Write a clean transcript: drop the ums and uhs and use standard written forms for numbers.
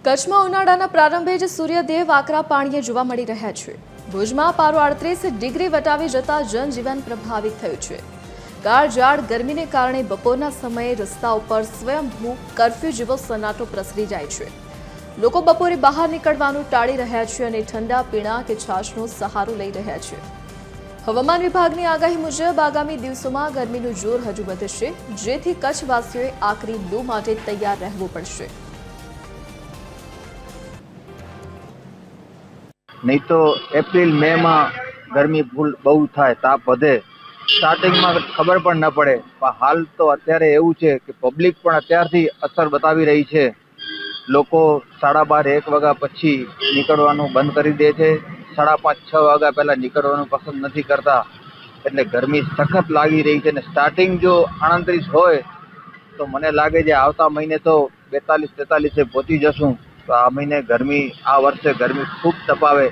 કચ્છમાં ઉનાળાના પ્રારંભે જ સૂર્યદેવ આકરા પાણીએ જોવા મળી રહ્યા છે। ભુજમાં પારો 38 ડિગ્રી વટાવી જતા જનજીવન પ્રભાવિત થયું છે। કાળઝાળ ગરમીને કારણે બપોરના સમયે રસ્તા ઉપર સ્વયંભૂ કર્ફ્યુ જેવો સન્નાટો પ્રસરી જાય છે। લોકો બપોરે બહાર નીકળવાનું ટાળી રહ્યા છે અને ઠંડા પીણા કે છાશનો સહારો લઈ રહ્યા છે। હવામાન વિભાગની આગાહી મુજબ આગામી દિવસોમાં ગરમીનું જોર હજુ વધશે, જેથી કચ્છવાસીઓએ આકરી લૂ માટે તૈયાર રહેવું પડશે। नहीं तो एप्रिल मे में गर्मी बहु थाय, ताप वधे, स्टार्टिंग में खबर पण न पड़े। हाल तो अत्यारे एवुं छे कि पब्लिक पण अत्यारथी असर बतावी रही छे। लोको 12:30 1 वाग्या पछी निकळवानुं बंद करी दे छे। 5:30 6 वाग्या पहेला निकळवानुं पसंद नथी करता, एटले गरमी सखत लागी रही छे। स्टार्टिंग जो 38 होय तो मने लागे छे आवता महीने तो 42 43 पहोंची जशुं। तो आ महीने गर्मी, आ वर्षे गर्मी खूब तपावे।